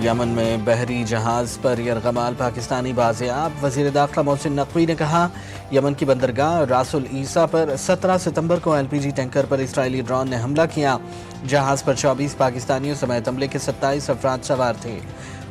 یمن میں بحری جہاز پر یرغمال پاکستانی بازیاب، وزیر داخلہ محسن نقوی نے کہا یمن کی بندرگاہ راس العیسیٰ پر 17 ستمبر کو LPG ٹینکر پر اسرائیلی ڈرون نے حملہ کیا۔ جہاز پر 24 پاکستانیوں سمیت عملے کے 27 افراد سوار تھے۔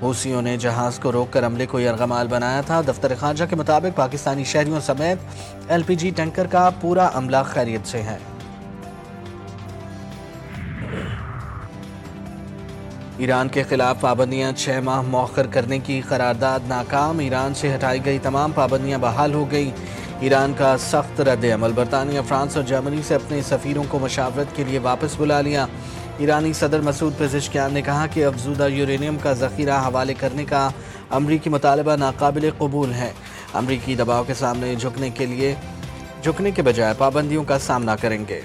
حوثیوں نے جہاز کو روک کر عملے کو یرغمال بنایا تھا۔ دفتر خارجہ کے مطابق پاکستانی شہریوں سمیت LPG ٹینکر کا پورا عملہ خیریت سے ہے۔ ایران کے خلاف پابندیاں 6 ماہ مؤخر کرنے کی قرارداد ناکام، ایران سے ہٹائی گئی تمام پابندیاں بحال ہو گئی۔ ایران کا سخت رد عمل، برطانیہ، فرانس اور جرمنی سے اپنے سفیروں کو مشاورت کے لیے واپس بلا لیا۔ ایرانی صدر مسعود پزشکیان نے کہا کہ افزودہ یورینیم کا ذخیرہ حوالے کرنے کا امریکی مطالبہ ناقابل قبول ہے۔ امریکی دباؤ کے سامنے جھکنے کے بجائے پابندیوں کا سامنا کریں گے۔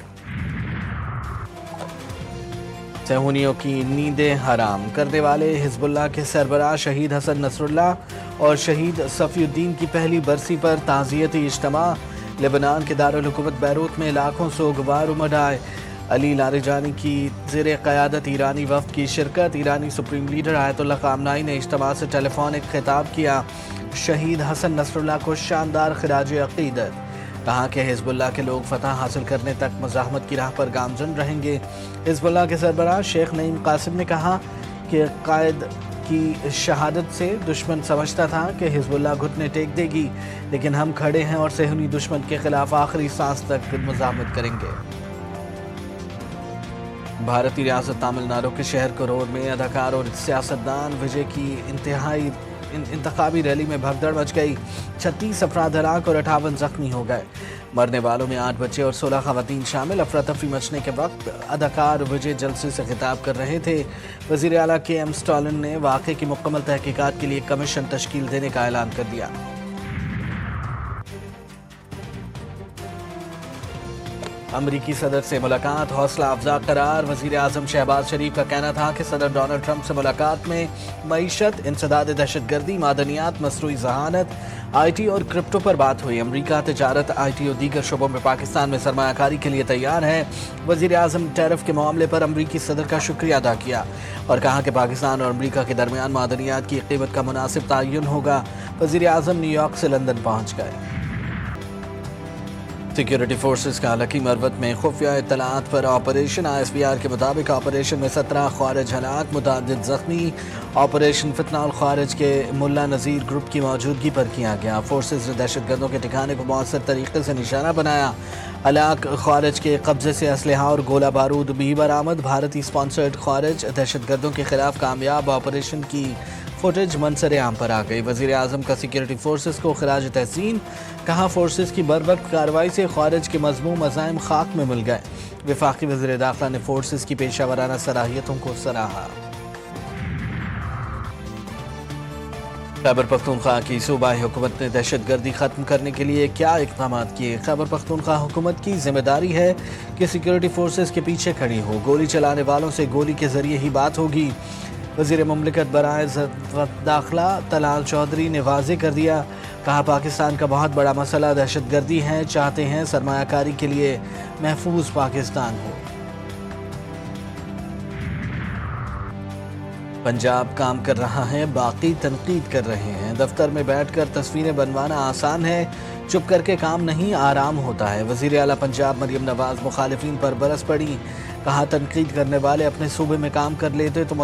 صہیونیوں کی نیندیں حرام کرنے والے حزب اللہ کے سربراہ شہید حسن نصر اللہ اور شہید صفی الدین کی پہلی برسی پر تعزیتی اجتماع، لبنان کے دارالحکومت بیروت میں لاکھوں سوگوار امڈ آئے۔ علی لاریجانی کی زیر قیادت ایرانی وفد کی شرکت، ایرانی سپریم لیڈر آیت اللہ خامنہئی نے اجتماع سے ٹیلی فونک خطاب کیا۔ شہید حسن نصر اللہ کو شاندار خراج عقیدت، کہا کہ حزب اللہ کے لوگ فتح حاصل کرنے تک مزاحمت کی راہ پر گامزن رہیں گے۔ حزب اللہ کے سربراہ شیخ نعیم قاسم نے کہا کہ قائد کی شہادت سے دشمن سمجھتا تھا کہ حزب اللہ گھٹنے ٹیک دے گی، لیکن ہم کھڑے ہیں اور صہیونی دشمن کے خلاف آخری سانس تک مزاحمت کریں گے۔ بھارتی ریاست تامل ناڈو کے شہر کرور میں اداکار اور سیاستدان وجے کی انتخابی ریلی میں بھگدڑ مچ گئی۔ 36 افراد ہلاک اور 58 زخمی ہو گئے۔ مرنے والوں میں 8 بچے اور 16 خواتین شامل۔ افراتفری مچنے کے وقت اداکار وجے جلسے سے خطاب کر رہے تھے۔ وزیر اعلیٰ KM اسٹالن نے واقعے کی مکمل تحقیقات کے لیے کمیشن تشکیل دینے کا اعلان کر دیا۔ امریکی صدر سے ملاقات حوصلہ افزا قرار، وزیر اعظم شہباز شریف کا کہنا تھا کہ صدر ڈونلڈ ٹرمپ سے ملاقات میں معیشت، انسداد دہشت گردی، معدنیات، مصنوعی ذہانت، IT اور کرپٹو پر بات ہوئی۔ امریکہ تجارت، IT اور دیگر شعبوں میں پاکستان میں سرمایہ کاری کے لیے تیار ہے۔ وزیر اعظم ٹیرف کے معاملے پر امریکی صدر کا شکریہ ادا کیا اور کہا کہ پاکستان اور امریکہ کے درمیان معدنیات کی قیمت کا مناسب تعین ہوگا۔ وزیر اعظم نیو یارک سے لندن پہنچ گئے۔ سیکیورٹی فورسز کا لکی مروت میں خفیہ اطلاعات پر آپریشن، ISPR کے مطابق آپریشن میں 17 خوارج ہلاک، متعدد زخمی۔ آپریشن فتنہ الخوارج کے ملا نذیر گروپ کی موجودگی پر کیا گیا۔ فورسز نے دہشت گردوں کے ٹھکانے کو مؤثر طریقے سے نشانہ بنایا۔ ہلاک خوارج کے قبضے سے اسلحہ اور گولہ بارود بھی برآمد۔ بھارتی اسپانسرڈ خوارج دہشت گردوں کے خلاف کامیاب آپریشن کی فوٹیج منظر عام پر آ گئی۔ وزیر اعظم کا سیکیورٹی فورسز کو خراج تحسین، کہا فورسز کی بروقت کارروائی سے خوارج کے مذموم عزائم خاک میں مل گئے۔ وفاقی وزیر داخلہ نے فورسز کی پیشہ ورانہ صلاحیتوں کو سراہا۔ خیبر پختونخوا کی صوبائی حکومت نے دہشت گردی ختم کرنے کے لیے کیا اقدامات کیے؟ خیبر پختونخوا حکومت کی ذمہ داری ہے کہ سیکیورٹی فورسز کے پیچھے کھڑی ہو، گولی چلانے والوں سے گولی کے ذریعے ہی بات ہوگی۔ وزیر مملکت برائے داخلہ طلال چودھری نے واضح کر دیا، کہا پاکستان کا بہت بڑا مسئلہ دہشت گردی ہے، چاہتے ہیں سرمایہ کاری کے لیے محفوظ پاکستان ہو۔ پنجاب کام کر رہا ہے، باقی تنقید کر رہے ہیں۔ دفتر میں بیٹھ کر تصویریں بنوانا آسان ہے، چپ کر کے کام نہیں آرام ہوتا ہے۔ وزیر اعلیٰ پنجاب مریم نواز مخالفین پر برس پڑی، کہا تنقید کرنے والے اپنے صوبے میں کام کر لیتے تو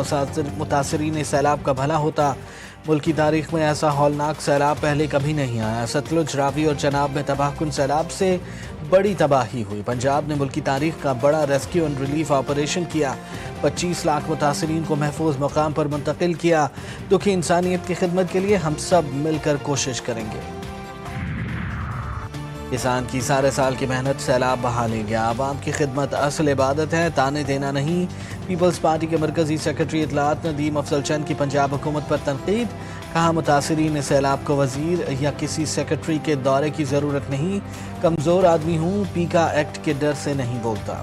متاثرین سیلاب کا بھلا ہوتا۔ ملکی تاریخ میں ایسا ہولناک سیلاب پہلے کبھی نہیں آیا۔ ستلج، راوی اور چناب میں تباہ کن سیلاب سے بڑی تباہی ہوئی۔ پنجاب نے ملکی تاریخ کا بڑا ریسکیو اینڈ ریلیف آپریشن کیا، 25 لاکھ متاثرین کو محفوظ مقام پر منتقل کیا۔ دکھی انسانیت کی خدمت کے لیے ہم سب مل کر کوشش کریں گے۔ کسان کی سارے سال کی محنت سیلاب بہا لے گیا، عوام کی خدمت اصل عبادت ہے، تانے دینا نہیں۔ پیپلز پارٹی کے مرکزی سیکرٹری اطلاعات ندیم افضل چند کی پنجاب حکومت پر تنقید، کہا متاثرین سیلاب کو وزیر یا کسی سیکرٹری کے دورے کی ضرورت نہیں، کمزور آدمی ہوں، پیکا ایکٹ کے ڈر سے نہیں بولتا۔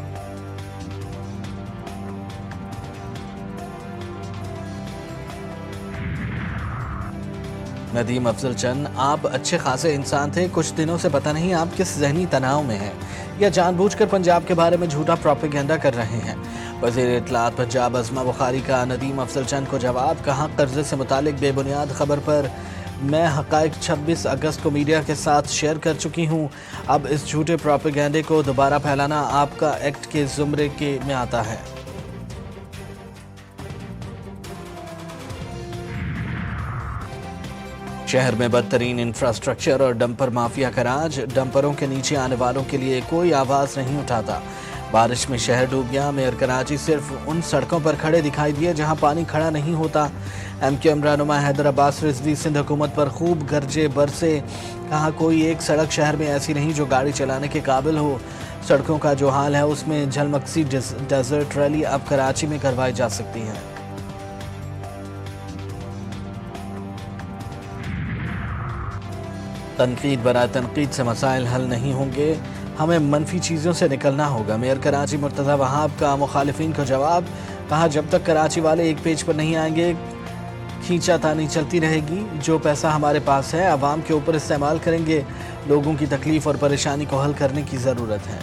ندیم افضل چند، آپ اچھے خاصے انسان تھے، کچھ دنوں سے پتہ نہیں آپ کس ذہنی تناؤ میں ہیں یا جان بوجھ کر پنجاب کے بارے میں جھوٹا پروپیگنڈا کر رہے ہیں۔ وزیر اطلاعات پنجاب عظمہ بخاری کا ندیم افضل چند کو جواب، کہا قرضے سے متعلق بے بنیاد خبر پر میں حقائق 26 اگست کو میڈیا کے ساتھ شیئر کر چکی ہوں، اب اس جھوٹے پروپیگنڈے کو دوبارہ پھیلانا آپ کا ایکٹ کے زمرے میں آتا ہے۔ شہر میں بدترین انفراسٹرکچر اور ڈمپر مافیا کا راج، ڈمپروں کے نیچے آنے والوں کے لیے کوئی آواز نہیں اٹھاتا۔ بارش میں شہر ڈوب گیا، میئر کراچی صرف ان سڑکوں پر کھڑے دکھائی دیے جہاں پانی کھڑا نہیں ہوتا۔ ایم کیو ایم رہنما حیدر عباس رضوی سندھ حکومت پر خوب گرجے برسے، کہا کوئی ایک سڑک شہر میں ایسی نہیں جو گاڑی چلانے کے قابل ہو۔ سڑکوں کا جو حال ہے اس میں جھلمکسی ڈیزرٹ ریلی اب کراچی میں کروائی جا سکتی ہے۔ تنقید برائے تنقید سے مسائل حل نہیں ہوں گے، ہمیں منفی چیزوں سے نکلنا ہوگا۔ میئر کراچی مرتضی وہاب کا مخالفین کو جواب، کہا جب تک کراچی والے ایک پیج پر نہیں آئیں گے کھینچا تانی چلتی رہے گی۔ جو پیسہ ہمارے پاس ہے عوام کے اوپر استعمال کریں گے، لوگوں کی تکلیف اور پریشانی کو حل کرنے کی ضرورت ہے۔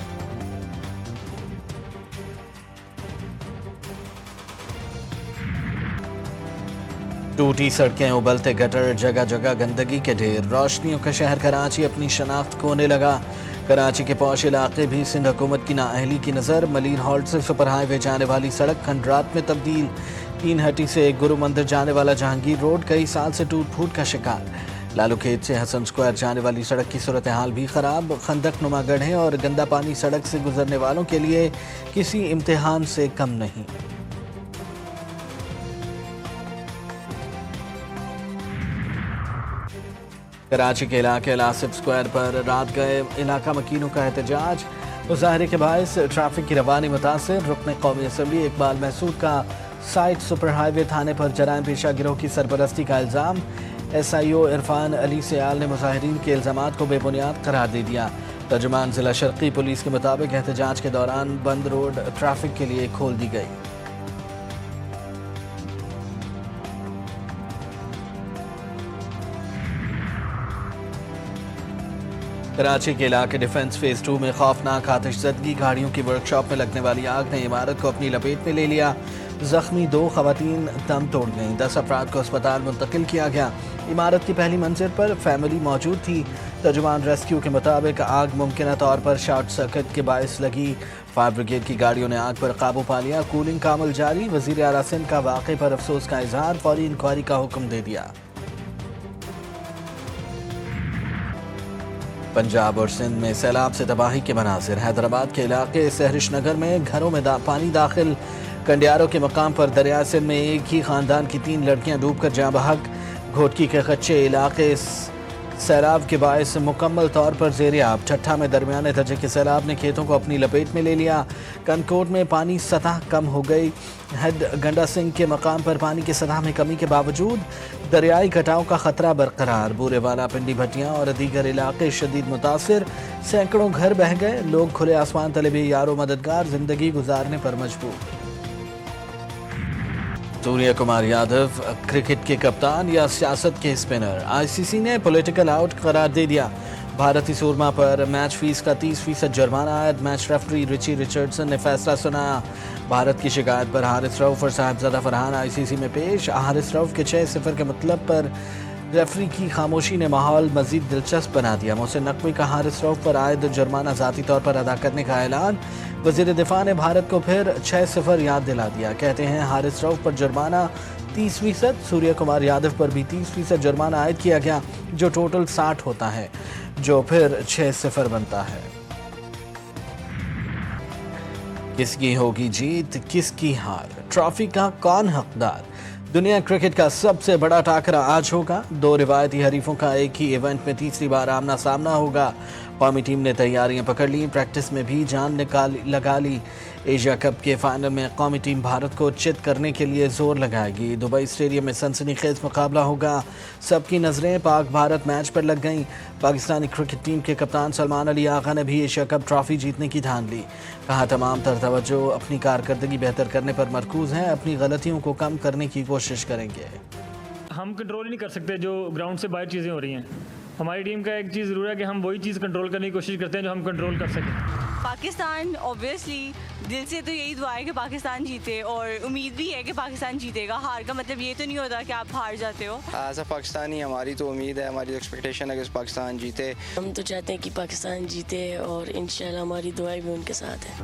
ٹوٹی سڑکیں، ابلتے گٹر، جگہ جگہ گندگی کے ڈھیر، روشنیوں کا شہر کراچی اپنی شناخت کھونے لگا۔ کراچی کے پوش علاقے بھی سندھ حکومت کی نااہلی کی نظر، ملین ہالٹ سے سپر ہائی وے جانے والی سڑک کھنڈرات میں تبدیل، تین ہٹی سے گرو مندر جانے والا جہانگیر روڈ کئی سال سے ٹوٹ پھوٹ کا شکار۔ لالو کھیت سے حسن سکوائر جانے والی سڑک کی صورتحال بھی خراب، خندق نما گڑھیں اور گندا پانی سڑک سے گزرنے والوں کے لیے کسی امتحان سے کم نہیں۔ کراچی کے علاقے الاسب سکوائر پر رات گئے علاقہ مکینوں کا احتجاج، مظاہرے کے باعث ٹریفک کی روانی متاثر۔ رکن قومی اسمبلی اقبال محسود کا سائٹ سپر ہائی وے تھانے پر جرائم پیشہ گروہ کی سرپرستی کا الزام، ایس آئی او عرفان علی سیال نے مظاہرین کے الزامات کو بے بنیاد قرار دے دیا۔ ترجمان ضلع شرقی پولیس کے مطابق احتجاج کے دوران بند روڈ ٹریفک کے لیے کھول دی گئی۔ کراچی کے علاقے ڈیفنس فیز 2 میں خوفناک آتش زدگی، گاڑیوں کی ورکشاپ میں لگنے والی آگ نے عمارت کو اپنی لپیٹ میں لے لیا، زخمی 2 خواتین دم توڑ گئیں، 10 افراد کو اسپتال منتقل کیا گیا۔ عمارت کی پہلی منزل پر فیملی موجود تھی۔ ترجمان ریسکیو کے مطابق آگ ممکنہ طور پر شارٹ سرکٹ کے باعث لگی، فائر بریگیڈ کی گاڑیوں نے آگ پر قابو پا لیا، کولنگ کا عمل جاری۔ وزیر اعلیٰ سندھ کا واقعے پر افسوس کا اظہار، فوری انکوائری کا حکم دے دیا۔ پنجاب اور سندھ میں سیلاب سے تباہی کے مناظر، حیدرآباد کے علاقے سہرش نگر میں گھروں میں پانی داخل، کنڈیاروں کے مقام پر دریائے سندھ میں ایک ہی خاندان کی 3 لڑکیاں ڈوب کر جاں بحق، گھوٹکی کے کچے علاقے سیلاب کے باعث مکمل طور پر زیر آب، ٹھٹھا میں درمیانے درجے کے سیلاب نے کھیتوں کو اپنی لپیٹ میں لے لیا، کنکوٹ میں پانی سطح کم ہو گئی، ہیڈ گنڈا سنگھ کے مقام پر پانی کی سطح میں کمی کے باوجود دریائی کٹاؤ کا خطرہ برقرار، بورے والا، پنڈی بھٹیاں اور دیگر علاقے شدید متاثر، سینکڑوں گھر بہہ گئے، لوگ کھلے آسمان تلے بے یارو مددگار زندگی گزارنے پر مجبور۔ سوریہ کمار یادو کرکٹ کے کپتان یا سیاست کے اسپنر، آئی سی سی نے پولیٹیکل آؤٹ قرار دے دیا، بھارتی سورما پر میچ فیس کا 30% جرمانہ عائد، میچ ریفری رچی رچرڈسن نے فیصلہ سنایا۔ بھارت کی شکایت پر حارث رؤف اور صاحبزادہ فرحان آئی سی سی میں پیش، حارث رؤف کے 6-0 کے مطلب پر ریفری کی خاموشی نے ماحول مزید دلچسپ بنا دیا۔ محسن نقوی کا حارث رؤف پر عائد جرمانہ ذاتی طور پر ادا کرنے کا اعلان، وزیر دفاع نے بھارت کو پھر 6-0 یاد دلا دیا، کہتے ہیں حارث رؤف پر جرمانہ 30%، سوریہ کمار یادو پر بھی 30% جرمانہ عائد کیا گیا، جو ٹوٹل 60 ہوتا ہے، جو پھر 6-0 بنتا ہے۔ کس کی ہوگی جیت، کس کی ہار، ٹرافی کا کون حقدار؟ دنیا کرکٹ کا سب سے بڑا ٹاکرا آج ہوگا، 2 روایتی حریفوں کا ایک ہی ایونٹ میں تیسری بار آمنا سامنا ہوگا۔ قومی ٹیم نے تیاریاں پکڑ لی، پریکٹس میں بھی جان لگا لی۔ ایشیا کپ کے فائنل میں قومی ٹیم بھارت کو چت کرنے کے لیے زور لگائے گی، دبئی اسٹیڈیم میں سنسنی خیز مقابلہ ہوگا، سب کی نظریں پاک بھارت میچ پر لگ گئیں۔ پاکستانی کرکٹ ٹیم کے کپتان سلمان علی آغا نے بھی ایشیا کپ ٹرافی جیتنے کی ٹھان لی، کہا تمام تر توجہ اپنی کارکردگی بہتر کرنے پر مرکوز ہے، اپنی غلطیوں کو کم کرنے کی کوشش کریں گے۔ ہم کنٹرول نہیں کر سکتے جو گراؤنڈ سے باہر چیزیں ہو رہی ہیں، ہماری ٹیم کا ایک چیز ضرور ہے کہ ہم وہی چیز کنٹرول کرنے کی کوشش کرتے ہیں جو ہم کنٹرول کر سکیں۔ پاکستان اوبویسلی دل سے تو یہی دعا ہے کہ پاکستان جیتے اور امید بھی ہے کہ پاکستان جیتے گا. ہار کا مطلب یہ تو نہیں ہوتا کہ آپ ہار جاتے ہو. ایز اے پاکستانی ہماری تو امید ہے, ہماری تو ایکسپیکٹیشن ہے کہ پاکستان جیتے. ہم تو چاہتے ہیں کہ پاکستان جیتے اور انشاءاللہ ہماری دعائیں بھی ان کے ساتھ ہیں.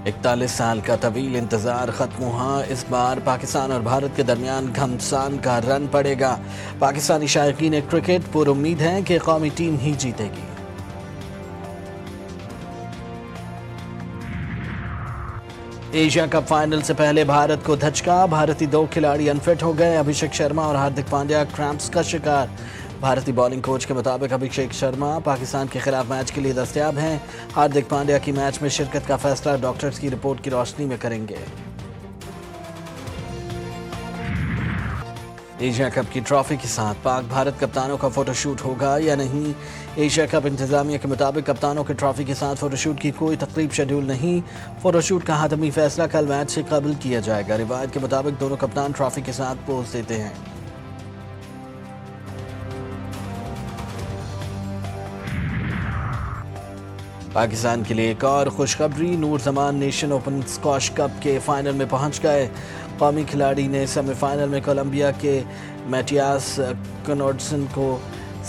41 سال کا طویل انتظار ختم ہوا. اس بار پاکستان اور بھارت کے درمیان گھمسان کا رن پڑے گا. پاکستانی شائقین کرکٹ پر امید ہیں کہ قومی ٹیم ہی جیتے گی. ایشیا کپ فائنل سے پہلے بھارت کو دھچکا. بھارتی 2 کھلاڑی انفٹ ہو گئے. ابھیشیک شرما اور ہاردک پانڈیا کرامپس کا شکار. بھارتی بالنگ کوچ کے مطابق ابھیشیک شرما پاکستان کے خلاف میچ کے لیے دستیاب ہیں. ہاردک پانڈیا کی میچ میں شرکت کا فیصلہ ڈاکٹرز کی رپورٹ کی روشنی میں کریں گے. ایشیا کپ کی ٹرافی کے ساتھ پاک بھارت کپتانوں کا فوٹو شوٹ ہوگا یا نہیں؟ ایشیا کپ انتظامیہ کے مطابق کپتانوں کے ٹرافی کے ساتھ فوٹو شوٹ کی کوئی تقریب شیڈول نہیں. فوٹو شوٹ کا حتمی فیصلہ کل میچ سے قبل کیا جائے گا. روایت کے مطابق دونوں کپتان ٹرافی کے ساتھ پوز دیتے ہیں. پاکستان کے لیے ایک اور خوشخبری. نور زمان نیشن اوپن اسکواش کپ کے فائنل میں پہنچ گئے. قومی کھلاڑی نے سیمی فائنل میں کولمبیا کے میٹیاس کنوڈسن کو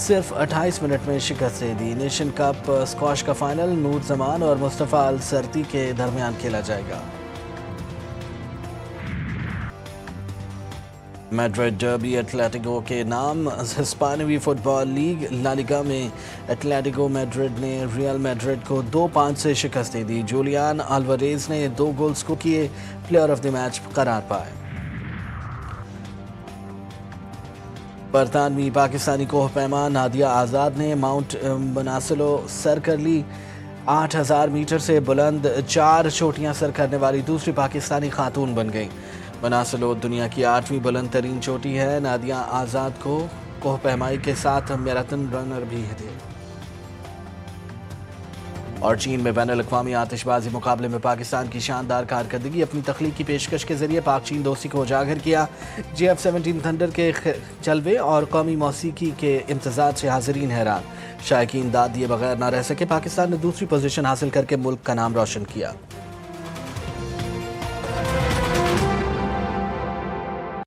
صرف 28 منٹ میں شکست دے دی. نیشن کپ اسکواش کا فائنل نور زمان اور مصطفیٰ السرتی کے درمیان کھیلا جائے گا. میڈرڈ ڈربی ایتلیٹیکو کے نام. ہسپانوی فٹ بال لیگ لا لیگا میں ایتلیٹیکو میڈرڈ نے ریال میڈرڈ کو 2-5 سے شکست دے دی. جولیان الواریز نے 2 گولز کو کیے پلیئر آف دی میچ قرار پائے. برطانوی پاکستانی کوہ پیما نادیہ آزاد نے ماؤنٹ بناسلو سر کر لی. 8000 میٹر سے بلند 4 چوٹیاں سر کرنے والی دوسری پاکستانی خاتون بن گئی. بناسلو دنیا کی 8ویں بلند ترین چوٹی ہے. نادیہ آزاد کو کوہ پیمائی کے ساتھ میراتھن رنر بھی ہے. اور چین میں بین الاقوامی آتش بازی مقابلے میں پاکستان کی شاندار کارکردگی. اپنی تخلیقی پیشکش کے ذریعے پاک چین دوستی کو اجاگر کیا. GF-17 تھنڈر کے جلوے اور قومی موسیقی کے امتزاج سے حاضرین حیران. شائقین داد دیے بغیر نہ رہ سکے. پاکستان نے دوسری پوزیشن حاصل کر کے ملک کا نام روشن کیا.